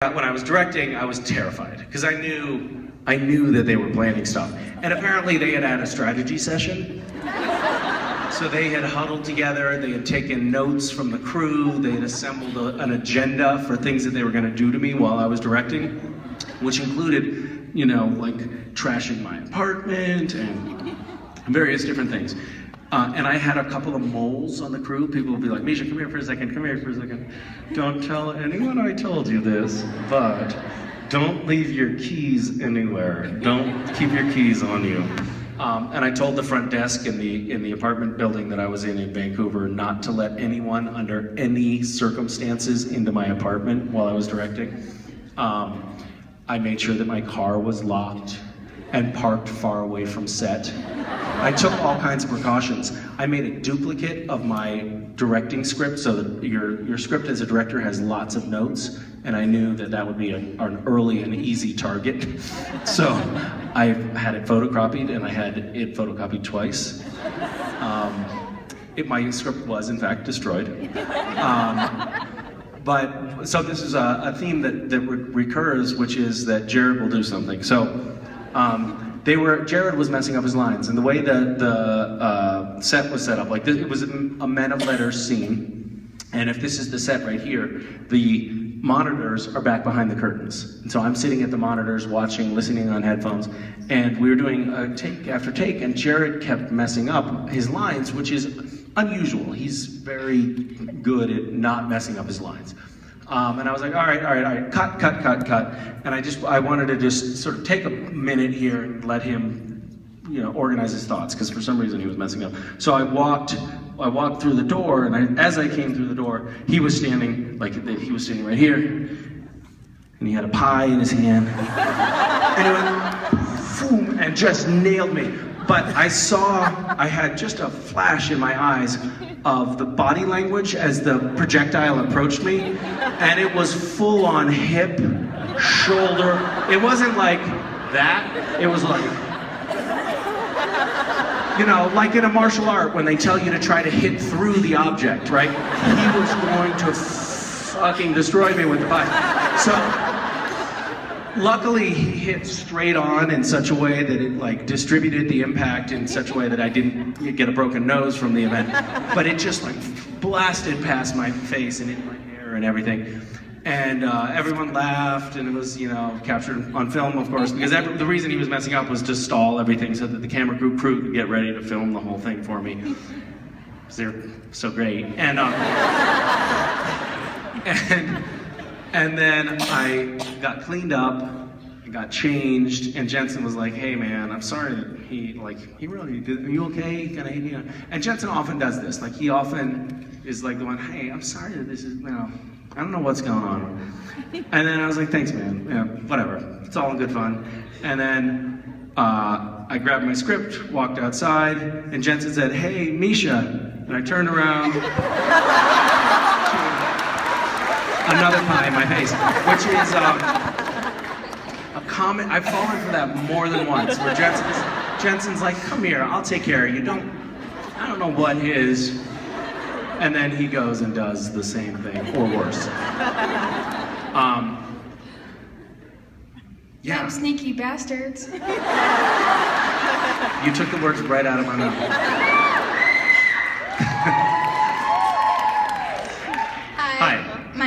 When I was directing, I was terrified because I knew that they were planning stuff. And apparently they had had a strategy session. So they had huddled together, they had taken notes from the crew, they had assembled an agenda for things that they were gonna do to me while I was directing, which included, you know, like trashing my apartment and various different things. And I had a couple of moles on the crew. People would be like, Misha, come here for a second, come here for a second. Don't tell anyone I told you this, but don't leave your keys anywhere. Don't keep your keys on you. And I told the front desk in the apartment building that I was in Vancouver not to let anyone under any circumstances into my apartment while I was directing. I made sure that my car was locked and parked far away from set. I took all kinds of precautions. I made a duplicate of my directing script so that your script as a director has lots of notes, and I knew that that would be an early and easy target. So I had it photocopied, and I had it photocopied twice. My script was in fact destroyed. But so this is a theme that recurs, which is that Jared will do something. So Jared was messing up his lines, and the way the set was set up, like this, it was a Men of Letters scene, and if this is the set right here, the monitors are back behind the curtains. And so I'm sitting at the monitors watching, listening on headphones, and we were doing take after take, and Jared kept messing up his lines, which is unusual. He's very good at not messing up his lines. And I was like, all right, cut. And I wanted to just sort of take a minute here and let him, you know, organize his thoughts, because for some reason he was messing up. So I walked through the door, and as I came through the door, he was standing right here, and he had a pie in his hand, and it went, boom, and just nailed me. But I had just a flash in my eyes of the body language as the projectile approached me, and it was full on hip, shoulder. It wasn't like that, it was like, you know, like in a martial art when they tell you to try to hit through the object, right? He was going to fucking destroy me with the pie. So, luckily, he hit straight on in such a way that it like distributed the impact in such a way that I didn't get a broken nose from the event. But it just like blasted past my face and in my hair and everything. And everyone laughed, and it was, you know, captured on film, of course, because the reason he was messing up was to stall everything so that the camera crew could get ready to film the whole thing for me. They're so great. And and then I got cleaned up, I got changed, and Jensen was like, hey man, I'm sorry that he really did, are you okay? You know? And Jensen often does this, like he often is like the one, hey, I'm sorry that this is, you know, I don't know what's going on. And then I was like, thanks man, yeah, whatever, it's all in good fun. And then I grabbed my script, walked outside, and Jensen said, hey, Misha, and I turned around, another pie in my face, which is a comment. I've fallen for that more than once, where Jensen's like, come here, I'll take care of you. I don't know what is. And then he goes and does the same thing, or worse. Yeah. Them sneaky bastards. You took the words right out of my mouth.